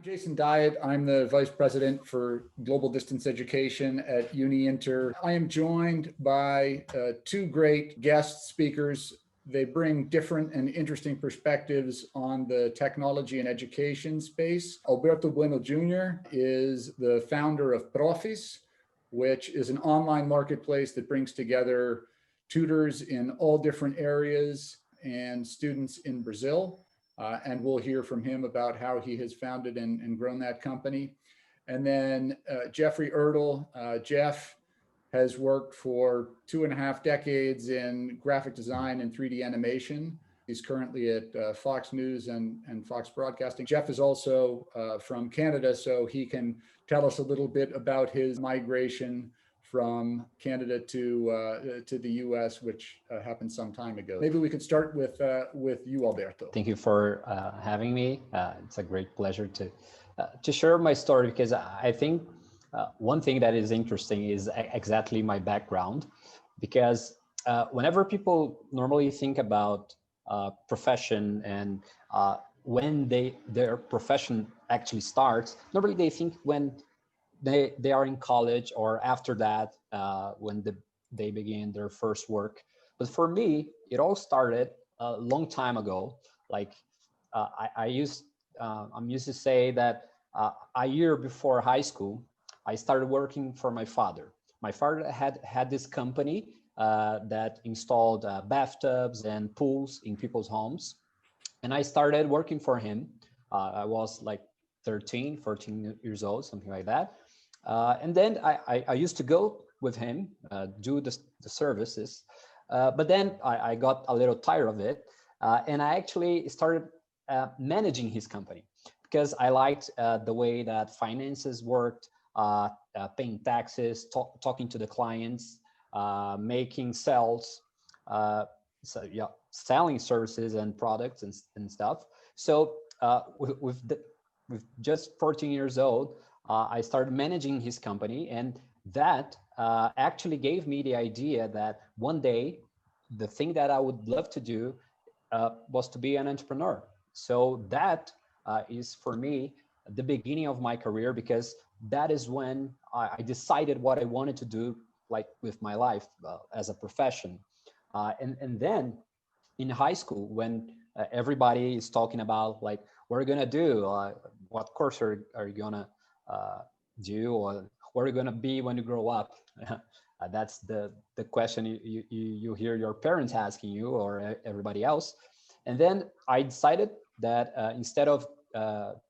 Jason Diet. I'm the Vice President for Global Distance Education at UniInter. I am joined by two great guest speakers. They bring different and interesting perspectives on the technology and education space. Alberto Bueno Jr. is the founder of Profis, which is an online marketplace that brings together tutors in all different areas and students in Brazil. And we'll hear from him about how he has founded and grown that company. And then Jeffrey Ertl. Jeff has worked for 2.5 decades in graphic design and 3D animation. He's currently at Fox News and Fox Broadcasting. Jeff is also from Canada, so he can tell us a little bit about his migration from Canada to the U.S., which happened some time ago. Maybe we could start with you, Alberto. Thank you for having me. It's a great pleasure to share my story, because I think one thing that is interesting is exactly my background, because whenever people normally think about profession and when their profession actually starts, normally they think when they are in college or after that, when they begin their first work. But for me, it all started a long time ago. Like I'm used to say that a year before high school, I started working for my father. My father had this company that installed bathtubs and pools in people's homes. And I started working for him. I was like 13, 14 years old, something like that. And then I used to go with him, do the services. But then I got a little tired of it. And I actually started managing his company, because I liked the way that finances worked, paying taxes, talking to the clients, making sales, selling services and products and stuff. So with just 14 years old, I started managing his company, and that actually gave me the idea that one day the thing that I would love to do was to be an entrepreneur. So that is for me the beginning of my career, because that is when I decided what I wanted to do, like with my life as a profession. And then in high school, when everybody is talking about like, what are you gonna do? What course are you gonna do, or what are you gonna be when you grow up? That's the question you hear your parents asking you, or everybody else. And then I decided that instead of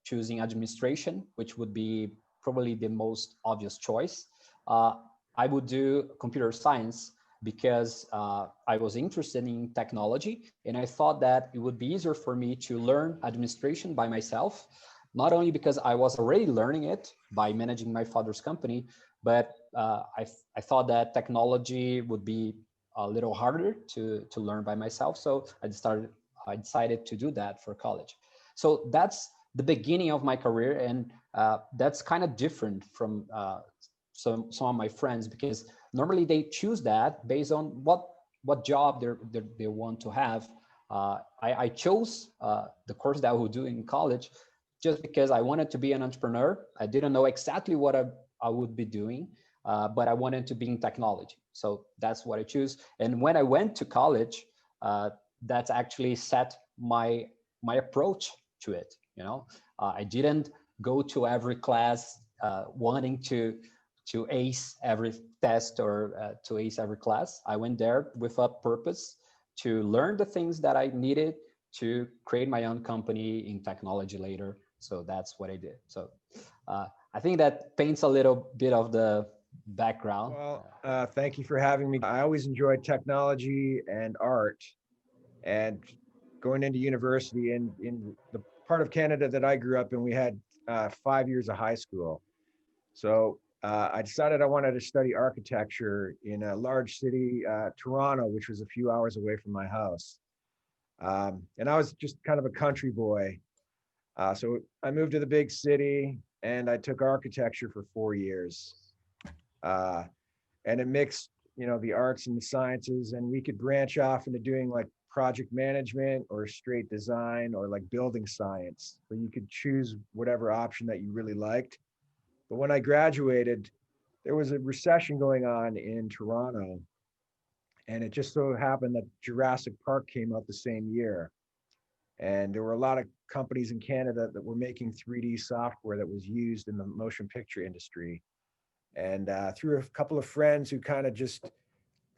choosing administration, which would be probably the most obvious choice, I would do computer science, because I was interested in technology, and I thought that it would be easier for me to learn administration by myself, not only because I was already learning it by managing my father's company, but I thought that technology would be a little harder to learn by myself. So I decided to do that for college. So that's the beginning of my career, and that's kind of different from some of my friends, because normally they choose that based on what job they want to have. I chose the course that I would do in college just because I wanted to be an entrepreneur. I didn't know exactly what I would be doing, but I wanted to be in technology. So that's what I choose. And when I went to college, that's actually set my approach to it. You know, I didn't go to every class wanting to ace every test or to ace every class. I went there with a purpose to learn the things that I needed to create my own company in technology later. So that's what I did. So I think that paints a little bit of the background. Well, thank you for having me. I always enjoyed technology and art, and going into university in the part of Canada that I grew up in, we had 5 years of high school. So I decided I wanted to study architecture in a large city, Toronto, which was a few hours away from my house. And I was just kind of a country boy. So I moved to the big city, and I took architecture for 4 years. And it mixed, the arts and the sciences, and we could branch off into doing like project management or straight design or like building science. So you could choose whatever option that you really liked. But when I graduated, there was a recession going on in Toronto. And it just so happened that Jurassic Park came out the same year. And there were a lot of companies in Canada that were making 3D software that was used in the motion picture industry. And through a couple of friends who kind of just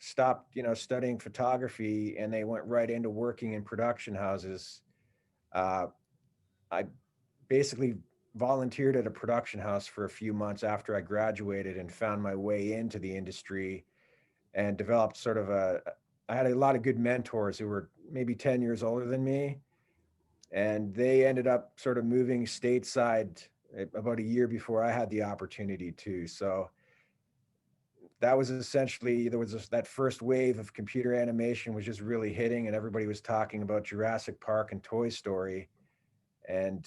stopped, studying photography, and they went right into working in production houses. I basically volunteered at a production house for a few months after I graduated and found my way into the industry and developed I had a lot of good mentors who were maybe 10 years older than me. And they ended up sort of moving stateside about a year before I had the opportunity to. So that was essentially, there was that first wave of computer animation was just really hitting, and everybody was talking about Jurassic Park and Toy Story. And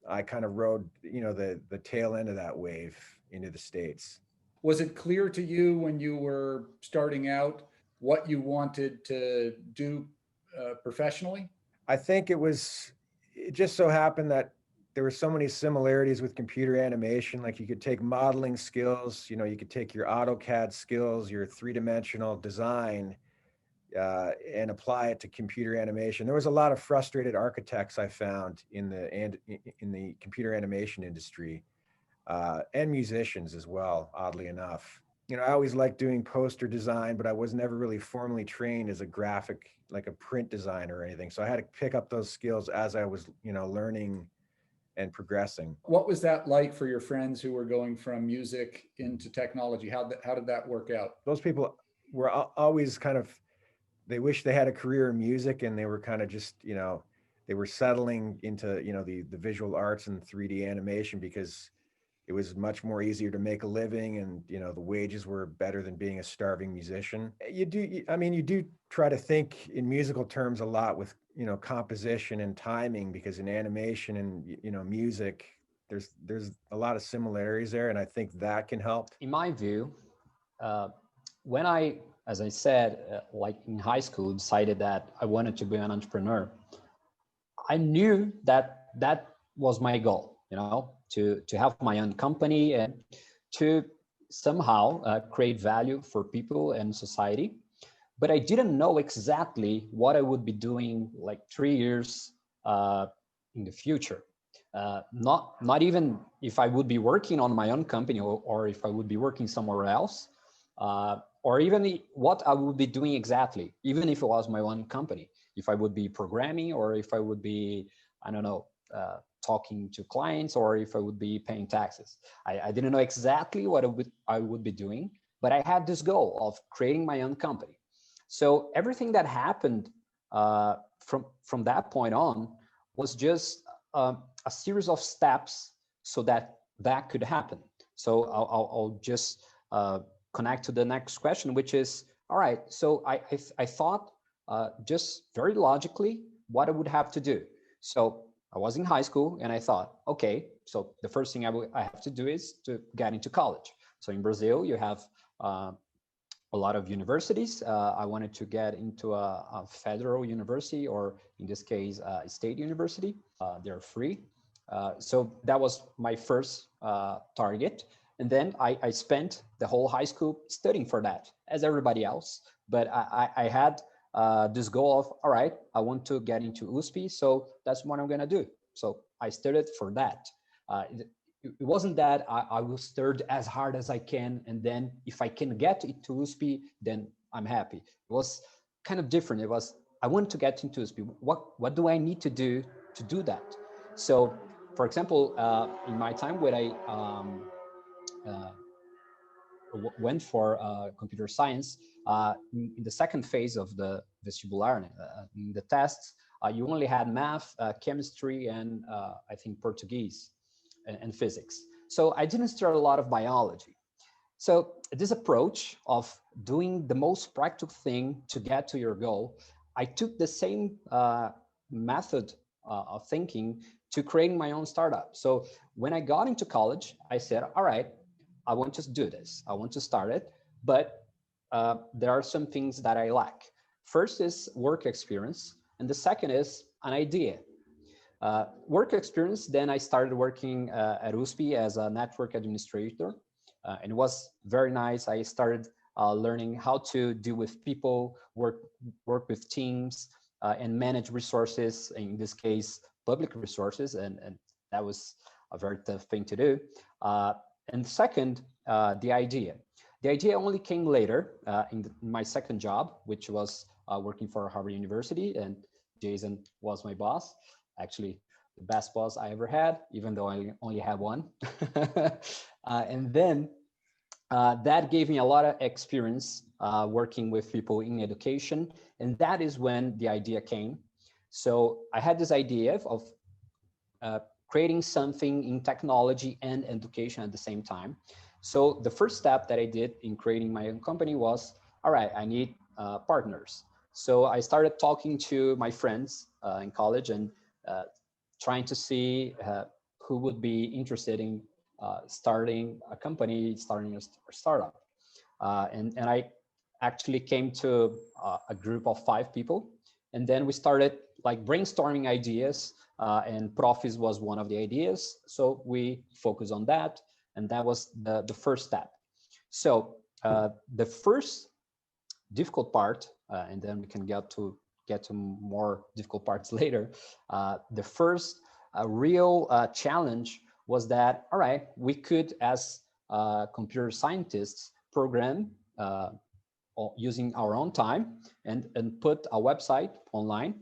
I kind of rode, the tail end of that wave into the States. Was it clear to you when you were starting out what you wanted to do professionally? I think it just so happened that there were so many similarities with computer animation. Like, you could take modeling skills, you could take your AutoCAD skills, your three-dimensional design, and apply it to computer animation. There was a lot of frustrated architects I found in the computer animation industry, and musicians as well, oddly enough. I always liked doing poster design, but I was never really formally trained as a graphic, like a print designer or anything. So I had to pick up those skills as I was, learning and progressing. What was that like for your friends who were going from music into technology? How did that work out? Those people were always they wish they had a career in music, and they were kind of just, they were settling into, the visual arts and 3D animation because it was much more easier to make a living, and the wages were better than being a starving musician. You do try to think in musical terms a lot with composition and timing, because in animation and music there's a lot of similarities there, and I think that can help. In my view, when I, as I said, like in high school, decided that I wanted to be an entrepreneur, I knew that that was my goal, to have my own company and to somehow create value for people and society. But I didn't know exactly what I would be doing like 3 years in the future. Not even if I would be working on my own company, or if I would be working somewhere else, or even what I would be doing exactly, even if it was my own company, if I would be programming, or if I would be, I don't know, talking to clients, or if I would be paying taxes. I didn't know exactly what I would be doing, but I had this goal of creating my own company. So everything that happened from that point on was just a series of steps so that could happen. So I'll just connect to the next question, which is, all right, so I thought just very logically what I would have to do. So I was in high school, and I thought, okay, so the first thing I have to do is to get into college. So in Brazil, you have a lot of universities. I wanted to get into a federal university, or in this case, a state university. They're free. So that was my first target. And then I spent the whole high school studying for that, as everybody else. But I had this goal of, all right, I want to get into USP, so that's what I'm going to do. So I studied for that. It wasn't that I will study as hard as I can, and then if I can get into USP, then I'm happy. It was kind of different. It was, I want to get into USP. What do I need to do that? So, for example, in my time when I went for computer science, in the second phase of the vestibular, in the tests, you only had math, chemistry, and I think Portuguese and physics. So I didn't study a lot of biology. So this approach of doing the most practical thing to get to your goal, I took the same method of thinking to creating my own startup. So when I got into college, I said, all right, I want to do this. I want to start it, but there are some things that I lack. First is work experience, and the second is an idea. Work experience, then I started working at USP as a network administrator, and it was very nice. I started learning how to deal with people, work with teams, and manage resources, in this case, public resources, and that was a very tough thing to do. And second, the idea. The idea only came later in my second job, which was working for Harvard University, and Jason was my boss. Actually, the best boss I ever had, even though I only had one. And then that gave me a lot of experience working with people in education. And that is when the idea came. So I had this idea of creating something in technology and education at the same time. So the first step that I did in creating my own company was, all right, I need partners. So I started talking to my friends in college and trying to see who would be interested in starting a company, starting a startup. And I actually came to a group of 5 people. And then we started like brainstorming ideas, and Profis was one of the ideas. So we focused on that. And that was the first step. So the first difficult part, and then we can get to more difficult parts later. The first real challenge was that, all right, we could, as computer scientists, program using our own time and put a website online.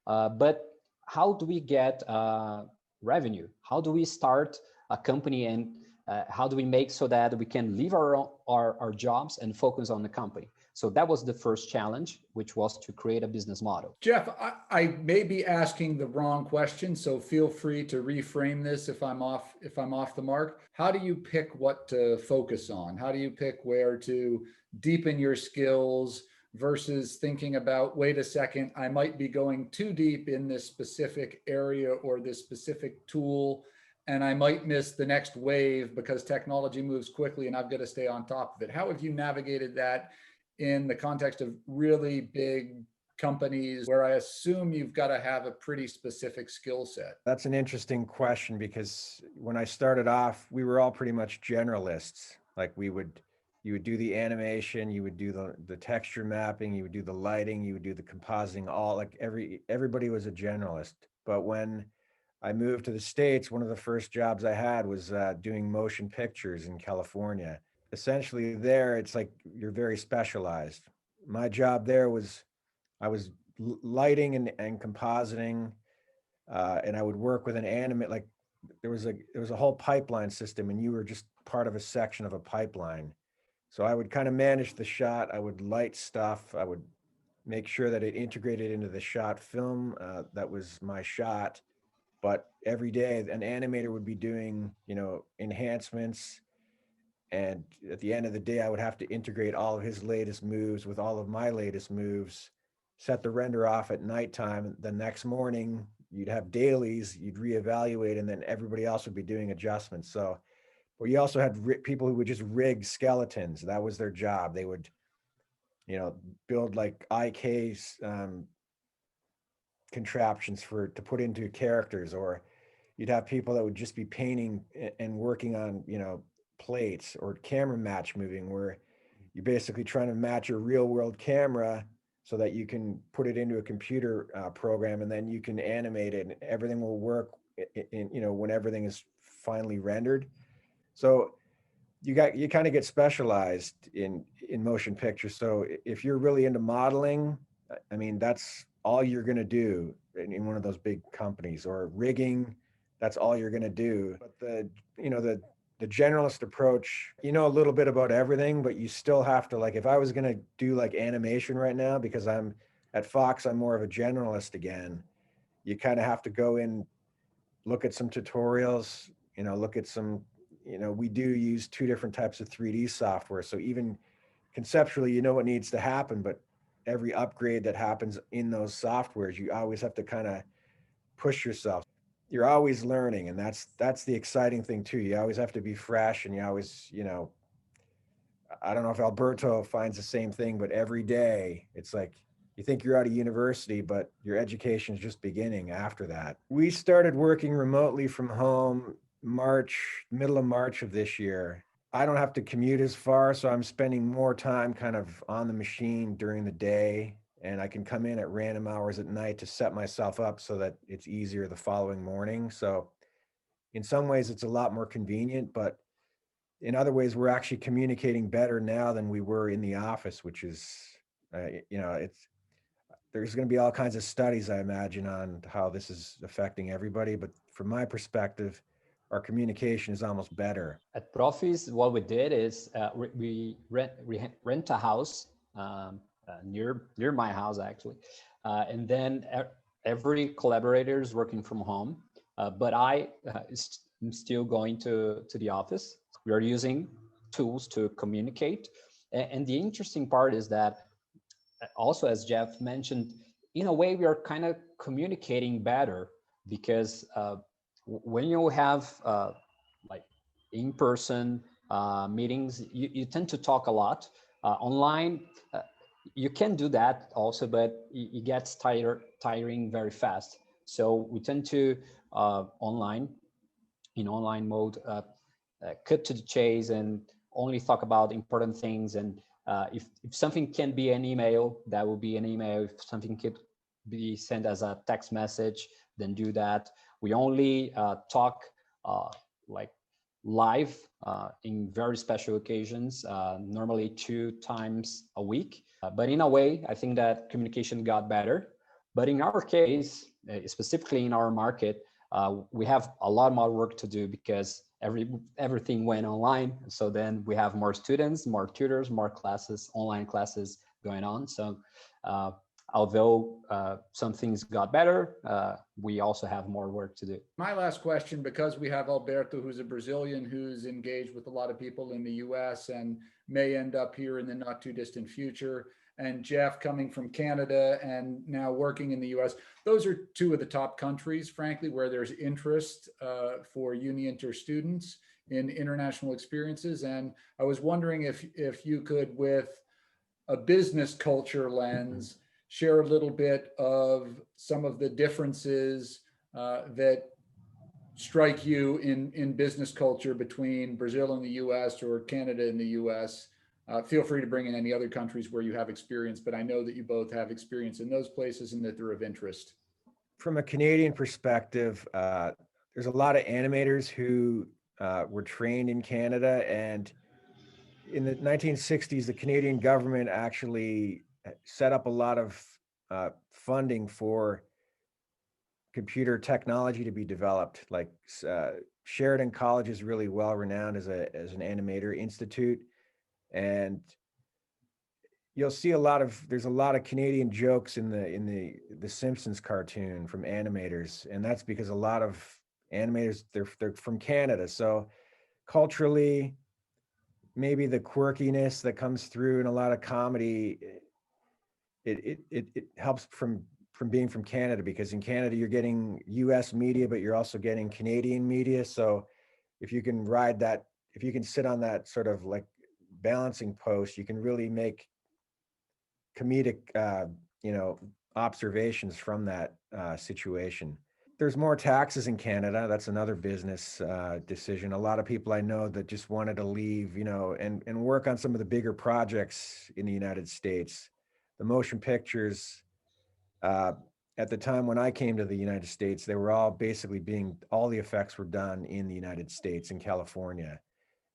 But how do we get revenue? How do we start a company, and how do we make so that we can leave our jobs and focus on the company? So that was the first challenge, which was to create a business model. Jeff, I may be asking the wrong question, so feel free to reframe this if I'm off the mark. How do you pick what to focus on? How do you pick where to deepen your skills versus thinking about, wait a second, I might be going too deep in this specific area or this specific tool, and I might miss the next wave because technology moves quickly and I've got to stay on top of it? How have you navigated that in the context of really big companies where I assume you've got to have a pretty specific skill set? That's an interesting question, because when I started off, we were all pretty much generalists. Like you would do the animation, you would do the texture mapping, you would do the lighting, you would do the compositing, all like everybody was a generalist. But when I moved to the States, one of the first jobs I had was doing motion pictures in California. Essentially there, it's like you're very specialized. My job there was, I was lighting and compositing, and I would work with an animate, like there was a whole pipeline system, and you were just part of a section of a pipeline. So I would kind of manage the shot. I would light stuff. I would make sure that it integrated into the shot film. That was my shot. But every day an animator would be doing, enhancements. And at the end of the day, I would have to integrate all of his latest moves with all of my latest moves, set the render off at nighttime. The next morning, you'd have dailies, you'd reevaluate, and then everybody else would be doing adjustments. So, but you also had people who would just rig skeletons. That was their job. They would, build like IK contraptions to put into characters, or you'd have people that would just be painting and working on, plates, or camera match moving, where you're basically trying to match a real world camera so that you can put it into a computer program, and then you can animate it and everything will work when everything is finally rendered. So you kind of get specialized in motion pictures. So if you're really into modeling, I mean, that's all you're going to do in one of those big companies. Or rigging, that's all you're going to do. But the generalist approach, a little bit about everything, but you still have to, like, if I was going to do like animation right now, because I'm at Fox, I'm more of a generalist again. You kind of have to go in, look at some tutorials, look at some, we do use 2 different types of 3D software. So even conceptually, what needs to happen, but every upgrade that happens in those softwares, you always have to kind of push yourself. You're always learning, and that's the exciting thing too. You always have to be fresh, and you always, I don't know if Alberto finds the same thing, but every day it's like you think you're out of university, but your education is just beginning after that. We started working remotely from home middle of March of this year. I don't have to commute as far, so I'm spending more time kind of on the machine during the day, and I can come in at random hours at night to set myself up so that it's easier the following morning. So in some ways it's a lot more convenient, but in other ways we're actually communicating better now than we were in the office, which is, there's going to be all kinds of studies, I imagine, on how this is affecting everybody. But from my perspective, our communication is almost better. At Profis, what we did is we rent a house near my house, actually. And then every collaborator is working from home. But I am still going to the office. We are using tools to communicate. And the interesting part is that also, as Jeff mentioned, in a way, we are kind of communicating better because when you have like in-person meetings, you tend to talk a lot. Online, you can do that also, but it gets tiring very fast. So we tend to in online mode, cut to the chase and only talk about important things. And if something can be an email, that will be an email. If something could be sent as a text message, then do that. We only talk like live in very special occasions, normally 2 times a week. But in a way, I think that communication got better. But in our case, specifically in our market, we have a lot more work to do because everything went online. So then we have more students, more tutors, more classes, online classes going on. So although some things got better, we also have more work to do. My last question, because we have Alberto, who's a Brazilian, who's engaged with a lot of people in the US and may end up here in the not too distant future, and Jeff coming from Canada and now working in the US. Those are 2 of the top countries, frankly, where there's interest for UniInter students in international experiences. And I was wondering if you could, with a business culture lens, share a little bit of some of the differences that strike you in business culture between Brazil and the US or Canada and the US. Feel free to bring in any other countries where you have experience, but I know that you both have experience in those places and that they're of interest. From a Canadian perspective, there's a lot of animators who were trained in Canada, and in the 1960s, the Canadian government actually set up a lot of funding for computer technology to be developed. Like Sheridan College is really well renowned as an animator institute, and you'll see there's a lot of Canadian jokes in the Simpsons cartoon from animators, and that's because a lot of animators they're from Canada. So culturally, maybe the quirkiness that comes through in a lot of comedy, it helps from being from Canada, because in Canada you're getting US media, but you're also getting Canadian media. So if you can sit on that sort of like balancing post, you can really make comedic observations from that situation. There's more taxes in Canada. That's another business decision. A lot of people I know that just wanted to leave, and work on some of the bigger projects in the United States. The motion pictures, at the time when I came to the United States, they were all the effects were done in the United States, in California.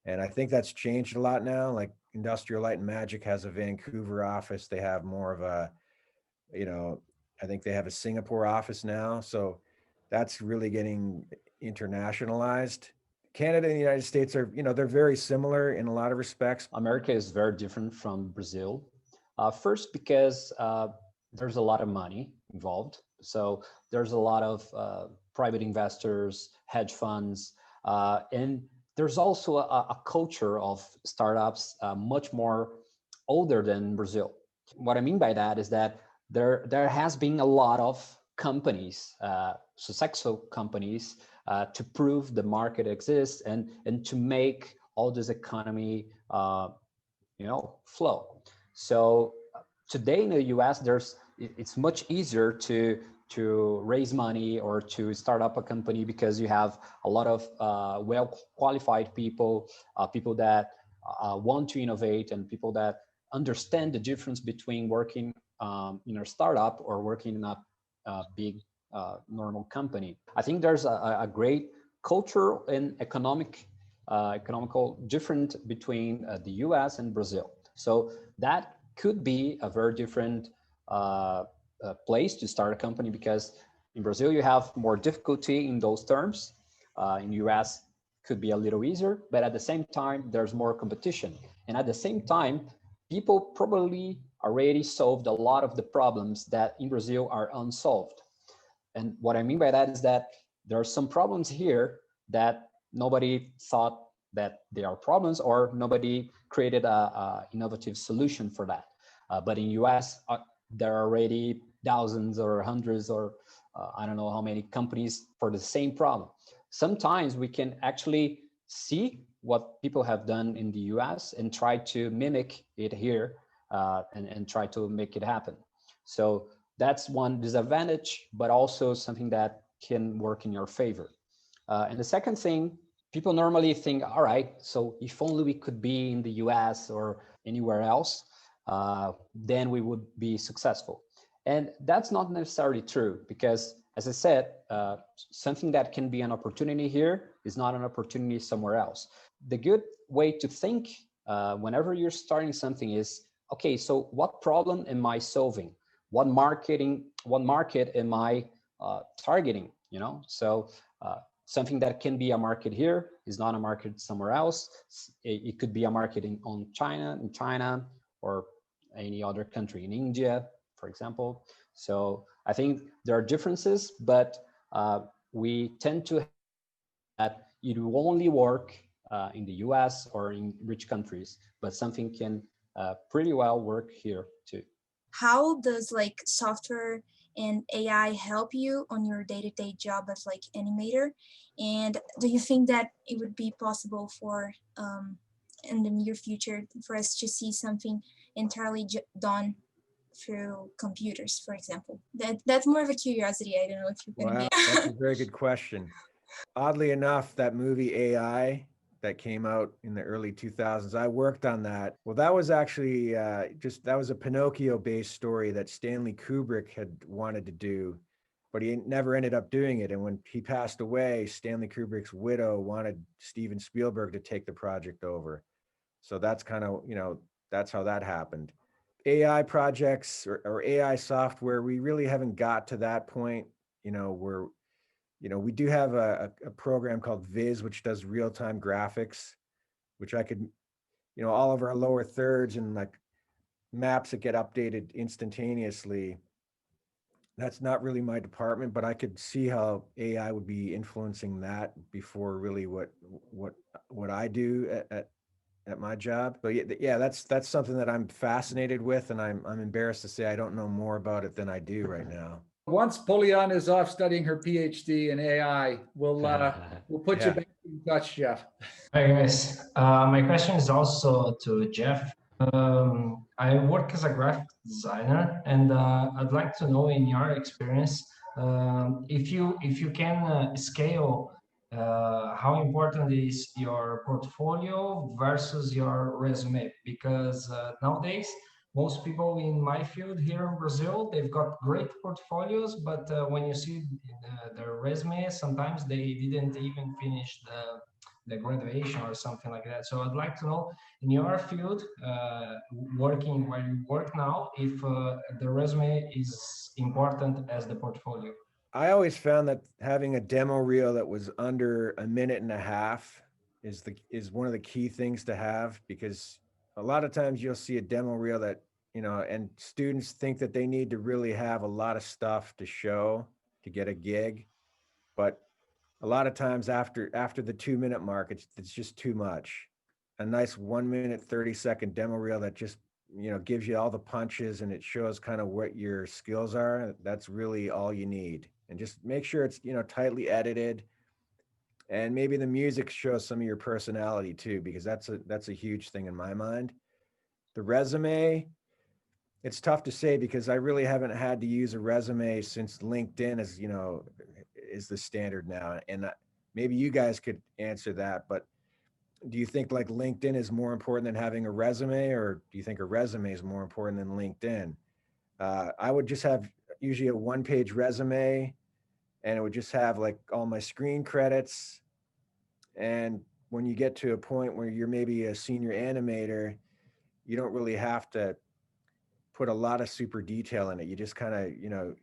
And I think that's changed a lot now. Like Industrial Light and Magic has a Vancouver office. They have more of I think they have a Singapore office now. So that's really getting internationalized. Canada and the United States are, they're very similar in a lot of respects. America is very different from Brazil. First, because there's a lot of money involved. So there's a lot of private investors, hedge funds, and there's also a culture of startups much more older than Brazil. What I mean by that is that there has been a lot of companies, successful companies, to prove the market exists and to make all this economy, flow. So today in the US, there's it's much easier to raise money or to start up a company, because you have a lot of well qualified people, people that want to innovate, and people that understand the difference between working in a startup or working in a big normal company. I think there's a great cultural and economical difference between the US and Brazil. So that could be a very different place to start a company, because in Brazil you have more difficulty in those terms. In US could be a little easier, but at the same time there's more competition, and at the same time people probably already solved a lot of the problems that in Brazil are unsolved. And what I mean by that is that there are some problems here that nobody thought that they are problems, or nobody created a innovative solution for that. But in US, there are already thousands or hundreds or I don't know how many companies for the same problem. Sometimes we can actually see what people have done in the US and try to mimic it here, and try to make it happen. So that's one disadvantage, but also something that can work in your favor. And the second thing, people normally think, all right, so if only we could be in the US or anywhere else, then we would be successful. And that's not necessarily true, because as I said, something that can be an opportunity here is not an opportunity somewhere else. The good way to think whenever you're starting something is, okay, so what problem am I solving? What market am I targeting? You know, so something that can be a market here is not a market somewhere else. It could be a market in China, or any other country, in India, for example. So I think there are differences, but we tend to have that it will only work in the US or in rich countries, but something can pretty well work here too. How does like software and AI help you on your day-to-day job as like animator? And do you think that it would be possible for in the near future for us to see something entirely done through computers, for example? That's more of a curiosity. I don't know if you can. Wow, that's a very good question. Oddly enough, that movie AI that came out in the early 2000s, I worked on that. Well, that was actually that was a Pinocchio-based story that Stanley Kubrick had wanted to do, but he never ended up doing it. And when he passed away, Stanley Kubrick's widow wanted Steven Spielberg to take the project over. So that's kind of, that's how that happened. AI projects or AI software, we really haven't got to that point, where we do have a program called Viz, which does real-time graphics, which I could, all of our lower thirds and like maps that get updated instantaneously. That's not really my department, but I could see how AI would be influencing that before really what I do at my job. But yeah, that's something that I'm fascinated with, and I'm embarrassed to say I don't know more about it than I do right now. Once Poliana is off studying her PhD in AI, we'll put you back in touch, Jeff. Hi guys, my question is also to Jeff. I work as a graphic designer, and I'd like to know, in your experience, if you can scale how important is your portfolio versus your resume, because nowadays most people in my field here in Brazil, they've got great portfolios, but when you see their resume, sometimes they didn't even finish the graduation or something like that. So I'd like to know, in your field, working where you work now, if the resume is important as the portfolio. I always found that having a demo reel that was under a minute and a half is one of the key things to have, because a lot of times you'll see a demo reel that, and students think that they need to really have a lot of stuff to show to get a gig. But a lot of times after the 2-minute mark, it's just too much. A nice 1 minute, 30-second demo reel that just, gives you all the punches and it shows kind of what your skills are. That's really all you need. And just make sure it's, tightly edited. And maybe the music shows some of your personality too, because that's a huge thing in my mind. The resume, it's tough to say because I really haven't had to use a resume since LinkedIn is, is the standard now. And maybe you guys could answer that, but do you think like LinkedIn is more important than having a resume, or do you think a resume is more important than LinkedIn? I would just have usually a one-page resume, and it would just have like all my screen credits. And when you get to a point where you're maybe a senior animator, you don't really have to put a lot of super detail in it. You just kind of,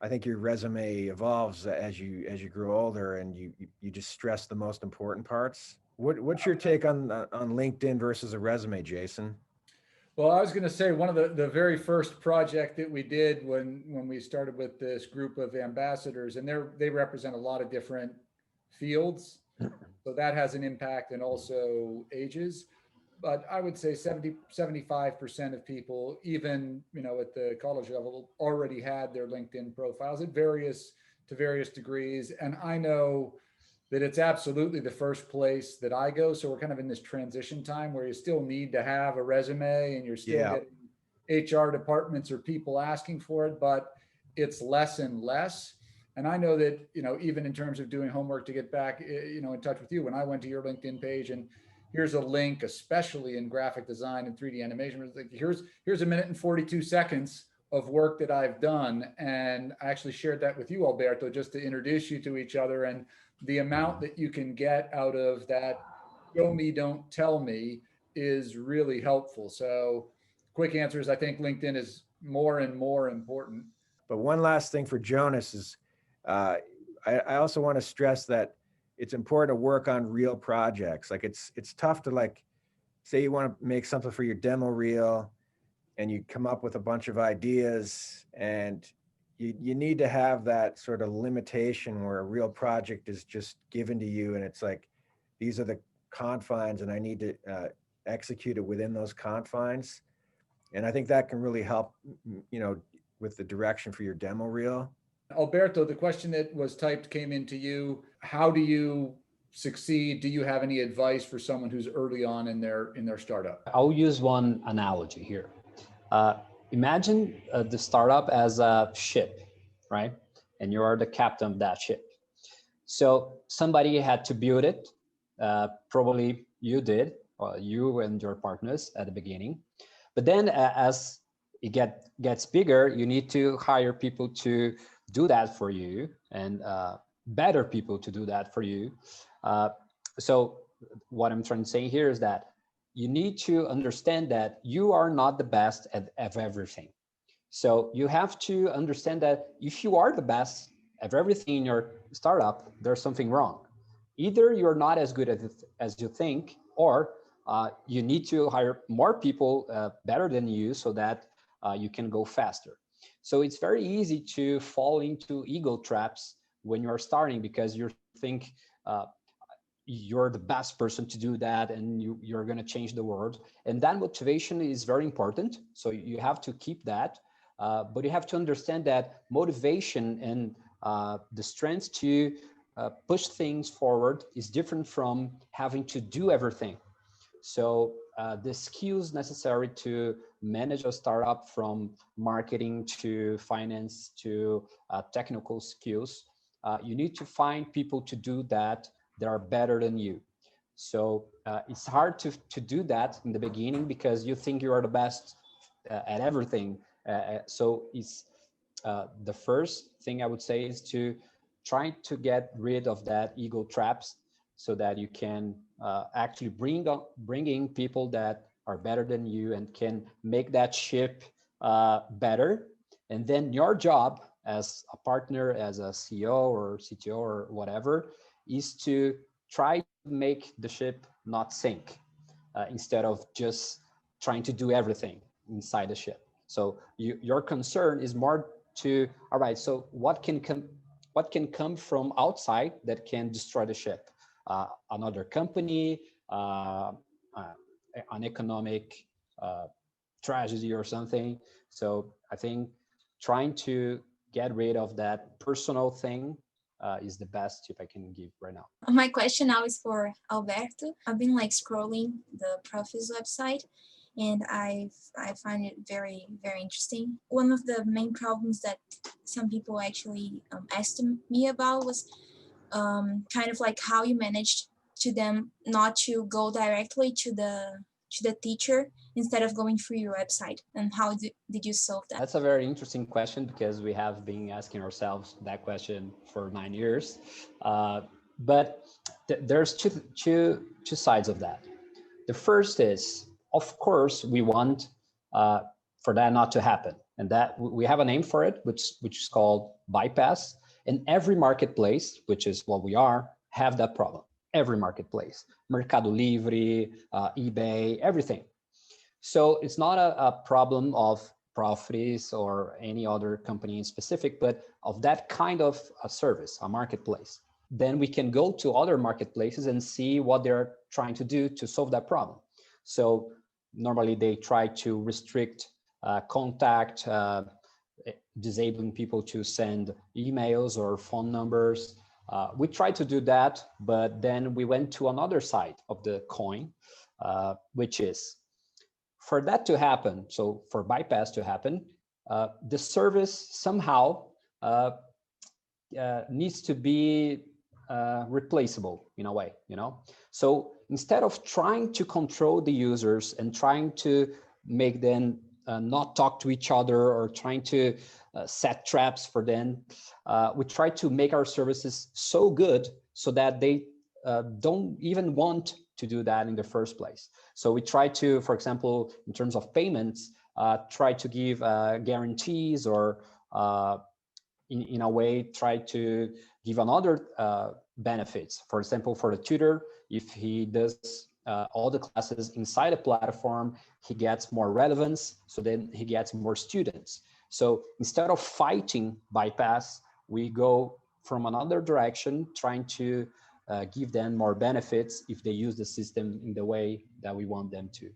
I think your resume evolves as you grow older, and you just stress the most important parts. What's your take on LinkedIn versus a resume, Jason? Well, I was going to say one of the very first project that we did when we started with this group of ambassadors, and they represent a lot of different fields. So that has an impact, and also ages. But I would say 75% of people, even, at the college level, already had their LinkedIn profiles at various degrees. And I know that it's absolutely the first place that I go. So we're kind of in this transition time where you still need to have a resume, and you're still Yeah. getting HR departments or people asking for it, but it's less and less. And I know that, even in terms of doing homework to get back, in touch with you, when I went to your LinkedIn page and here's a link, especially in graphic design and 3D animation, it's like, here's a minute and 42 seconds of work that I've done. And I actually shared that with you, Alberto, just to introduce you to each other. And the amount that you can get out of that show me, don't tell me is really helpful. So quick answer is I think LinkedIn is more and more important. But one last thing for Jonas is, uh, I also want to stress that it's important to work on real projects. Like it's tough to like, say you want to make something for your demo reel, and you come up with a bunch of ideas, and you need to have that sort of limitation where a real project is just given to you, and it's like, these are the confines, and I need to execute it within those confines. And I think that can really help, with the direction for your demo reel. Alberto, the question that was typed came into you. How do you succeed? Do you have any advice for someone who's early on in their startup? I'll use one analogy here. Imagine the startup as a ship, right? And you are the captain of that ship. So somebody had to build it. Probably you did, or you and your partners at the beginning. But then as it gets bigger, you need to hire people to do that for you, and better people to do that for you. So what I'm trying to say here is that you need to understand that you are not the best at everything. So you have to understand that if you are the best at everything in your startup, there's something wrong. Either you're not as good at it as you think, or you need to hire more people better than you so that you can go faster. So it's very easy to fall into ego traps when you're starting, because you think you're the best person to do that, and you're going to change the world. And that motivation is very important. So you have to keep that. But you have to understand that motivation and the strength to push things forward is different from having to do everything. So the skills necessary to manage a startup, from marketing to finance to technical skills, you need to find people to do that are better than you. So it's hard to do that in the beginning because you think you are the best at everything. So it's the first thing I would say is to try to get rid of that ego traps, so that you can actually bring in people that are better than you and can make that ship better. And then your job as a partner, as a CEO or CTO or whatever, is to try to make the ship not sink, instead of just trying to do everything inside the ship. So your concern is more to, all right, so what can come from outside that can destroy the ship? Another company, an economic tragedy or something. So I think trying to get rid of that personal thing is the best tip I can give right now. My question now is for Alberto. I've been like scrolling the Profis website, and I find it very, very interesting. One of the main problems that some people actually asked me about was kind of like how you managed to them not to go directly to the teacher instead of going through your website, and how did you solve that? That's a very interesting question because we have been asking ourselves that question for 9 years. But there's two sides of that. The first is, of course, we want for that not to happen, and that we have a name for it, which is called bypass. And every marketplace, which is what we are, have that problem. Every marketplace, Mercado Livre, eBay, everything. So it's not a problem of Profris or any other company in specific, but of that kind of a service, a marketplace. Then we can go to other marketplaces and see what they're trying to do to solve that problem. So normally they try to restrict contact, disabling people to send emails or phone numbers. We tried to do that, but then we went to another side of the coin, which is, for that to happen, so for bypass to happen, the service somehow needs to be replaceable in a way, you know? So instead of trying to control the users and trying to make them not talk to each other or trying to set traps for them, we try to make our services so good so that they don't even want to do that in the first place. So we try to, for example, in terms of payments, try to give guarantees, or in a way try to give another benefits. For example, for the tutor, if he does all the classes inside a platform, he gets more relevance, so then he gets more students. So instead of fighting bypass, we go from another direction, trying to give them more benefits if they use the system in the way that we want them to.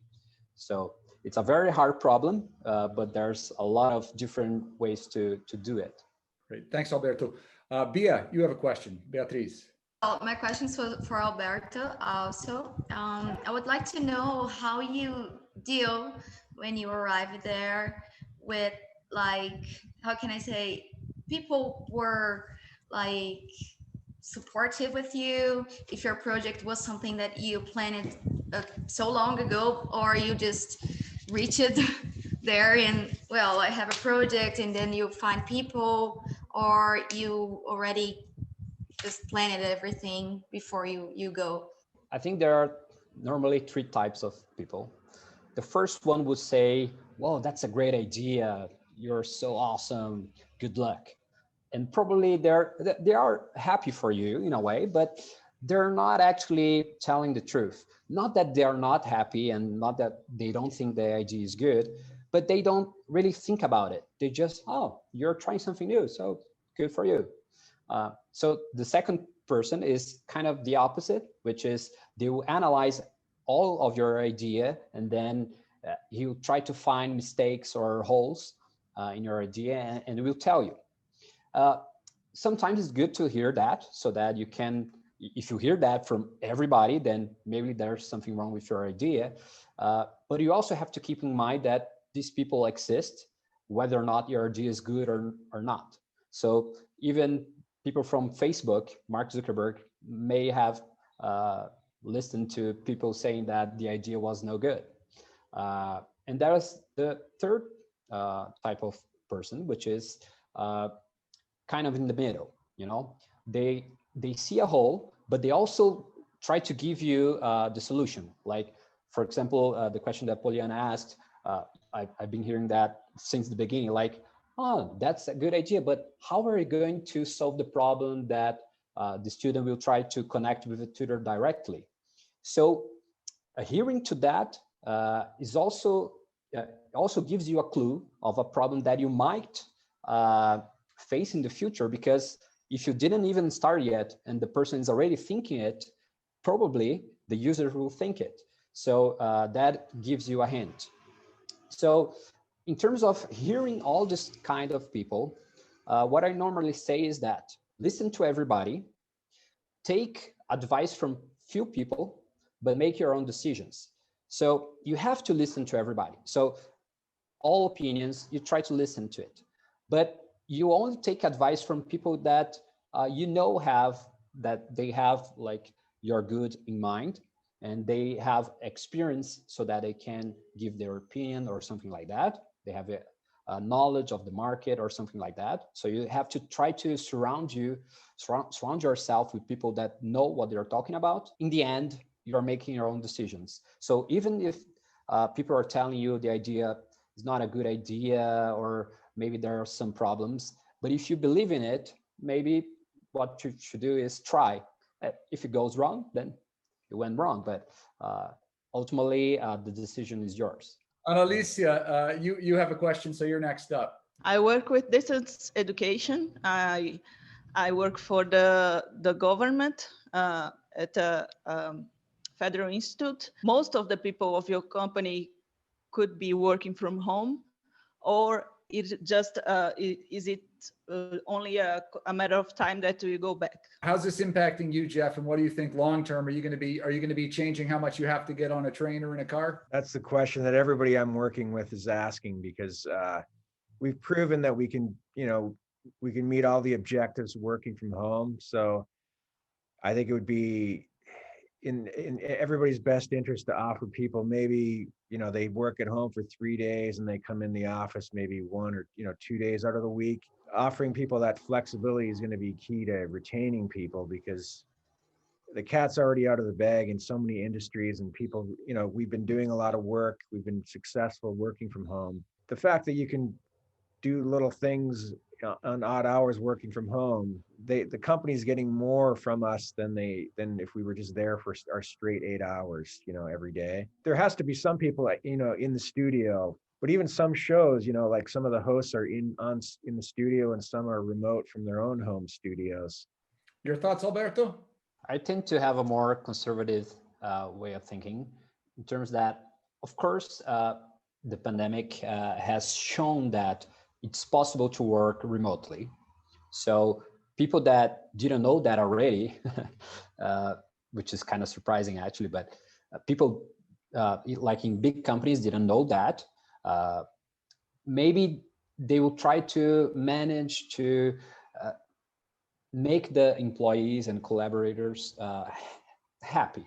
So it's a very hard problem, but there's a lot of different ways to do it. Great, thanks, Alberto. Bia, you have a question. Beatriz. My question is for Alberto also. I would like to know how you deal when you arrive there with, like, how can I say, people were like supportive with you, if your project was something that you planned so long ago, or you just reach it there and, well, I have a project, and then you find people, or you already just planned everything before you go? I think there are normally 3 types of people. The first one would say, "Well, that's a great idea. You're so awesome. Good luck." And probably they are happy for you in a way, but they're not actually telling the truth. Not that they are not happy and not that they don't think the idea is good, but they don't really think about it. They just, "Oh, you're trying something new, so good for you." So the second person is kind of the opposite, which is they will analyze all of your idea, and then he'll try to find mistakes or holes in your idea, and will tell you. Sometimes it's good to hear that, so that you can, if you hear that from everybody, then maybe there's something wrong with your idea. But you also have to keep in mind that these people exist, whether or not your idea is good or not. So even people from Facebook, Mark Zuckerberg, may have listened to people saying that the idea was no good. And that is the third type of person, which is kind of in the middle. You know, they see a hole, but they also try to give you the solution. Like, for example, the question that Poliana asked, I've been hearing that since the beginning, like, "Oh, that's a good idea, but how are you going to solve the problem that the student will try to connect with the tutor directly?" So adhering to that is also gives you a clue of a problem that you might face in the future, because if you didn't even start yet and the person is already thinking it, probably the user will think it. So that gives you a hint. So in terms of hearing all this kind of people, what I normally say is that listen to everybody, take advice from few people, but make your own decisions. So you have to listen to everybody. So all opinions, you try to listen to it, but you only take advice from people that they have like your good in mind, and they have experience so that they can give their opinion or something like that. They have a knowledge of the market or something like that. So you have to try to surround yourself with people that know what they're talking about. In the end, you're making your own decisions. So even if people are telling you the idea is not a good idea, or maybe there are some problems, but if you believe in it, maybe what you should do is try. If it goes wrong, then it went wrong, but ultimately the decision is yours. Annalicia, you have a question, so you're next up. I work with distance education. I work for the government at a federal institute. Most of the people of your company could be working from home, or is it only a matter of time that we go back? How's this impacting you, Jeff? And what do you think long term? Are you going to be changing how much you have to get on a train or in a car? That's the question that everybody I'm working with is asking, because we've proven that we can meet all the objectives working from home. So I think it would be in everybody's best interest to offer people, maybe, they work at home for 3 days and they come in the office maybe 1 or 2 days out of the week. Offering people that flexibility is going to be key to retaining people, because the cat's already out of the bag in so many industries, and people, we've been doing a lot of work. We've been successful working from home. The fact that you can do little things on odd hours working from home, the company's getting more from us than if we were just there for our straight 8 hours, every day. There has to be some people, in the studio, but even some shows, like some of the hosts are in the studio and some are remote from their own home studios. Your thoughts, Alberto? I tend to have a more conservative way of thinking, in terms that, of course, the pandemic has shown that it's possible to work remotely. So people that didn't know that already, which is kind of surprising actually, but people like in big companies didn't know that. Maybe they will try to manage to make the employees and collaborators happy,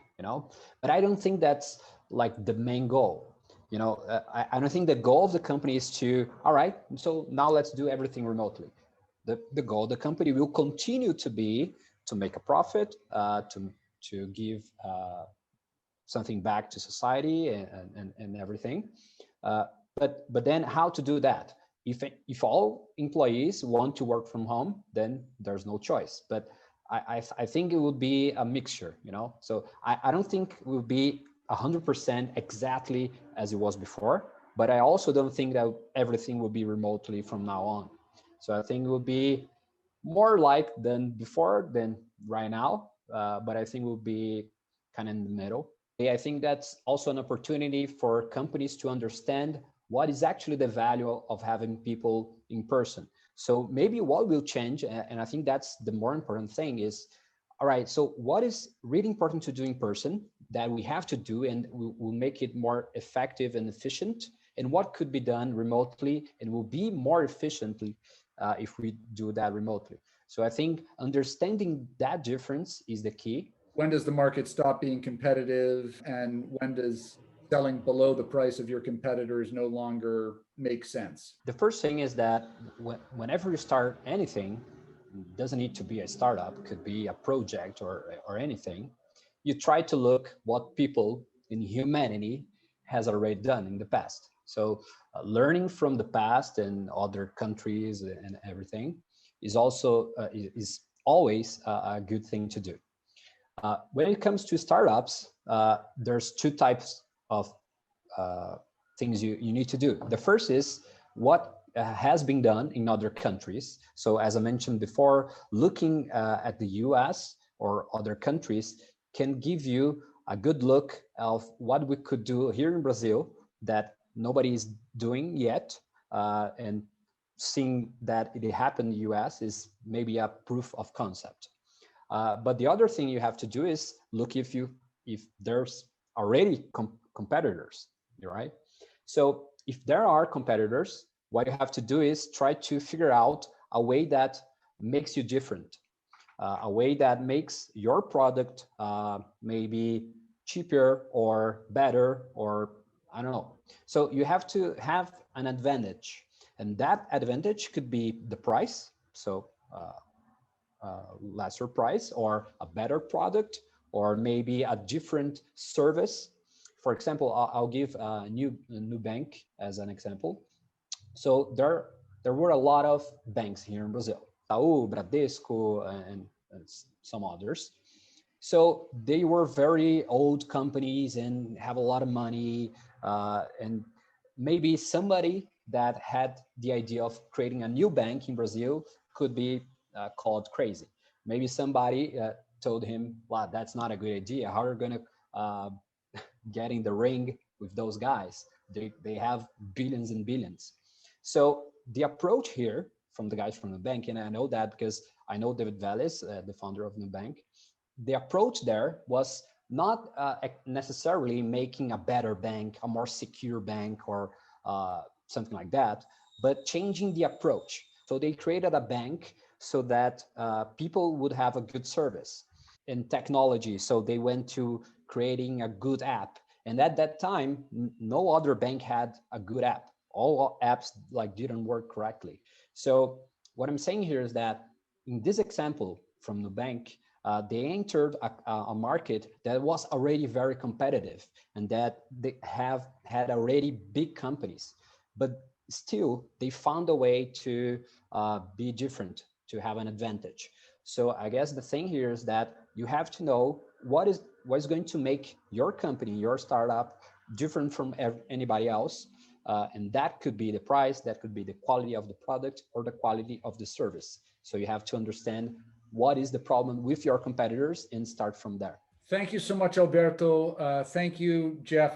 but I don't think that's like the main goal. I don't think the goal of the company is to, all right, so now let's do everything remotely. The goal of the company will continue to be to make a profit, to give something back to society and everything. But then how to do that? If all employees want to work from home, then there's no choice. But I think it would be a mixture, So I don't think it will be 100% exactly as it was before, but I also don't think that everything will be remotely from now on. So I think it will be more like than before than right now, but I think it will be kind of in the middle. I think that's also an opportunity for companies to understand what is actually the value of having people in person. So maybe what will change, and I think that's the more important thing is, all right, so what is really important to do in person that we have to do and will make it more effective and efficient, and what could be done remotely and will be more efficiently if we do that remotely. So I think understanding that difference is the key. When does the market stop being competitive, and when does selling below the price of your competitors no longer make sense? The first thing is that whenever you start anything, it doesn't need to be a startup, could be a project or anything, you try to look what people in humanity has already done in the past. So learning from the past and other countries and everything is also is always a good thing to do. When it comes to startups, there's two types of things you need to do. The first is what has been done in other countries. So as I mentioned before, looking at the US or other countries can give you a good look of what we could do here in Brazil that nobody is doing yet. And seeing that it happened in the US is maybe a proof of concept. But the other thing you have to do is look if there's already competitors, right? So if there are competitors, what you have to do is try to figure out a way that makes you different, a way that makes your product maybe cheaper or better, or I don't know. So you have to have an advantage, and that advantage could be the price. So lesser price or a better product, or maybe a different service. For example, I'll give a new bank as an example. So there were a lot of banks here in Brazil, Itaú, Bradesco, and some others. So they were very old companies and have a lot of money, and maybe somebody that had the idea of creating a new bank in Brazil could be called crazy. Maybe somebody told him, "Wow, that's not a good idea. How are you going to get in the ring with those guys? They have billions and billions." So the approach here from the guys from the bank, and I know that because I know David Valles, the founder of Nubank, the approach there was not necessarily making a better bank, a more secure bank, or something like that, but changing the approach. So they created a bank so that people would have a good service in technology. So they went to creating a good app. And at that time, no other bank had a good app. All apps like didn't work correctly. So what I'm saying here is that in this example from Nubank, they entered a market that was already very competitive and that they had already big companies, but still they found a way to be different, to have an advantage. So I guess the thing here is that you have to know what is going to make your company, your startup, different from anybody else. And that could be the price, that could be the quality of the product, or the quality of the service. So you have to understand what is the problem with your competitors and start from there. Thank you so much, Alberto. Thank you, Jeff.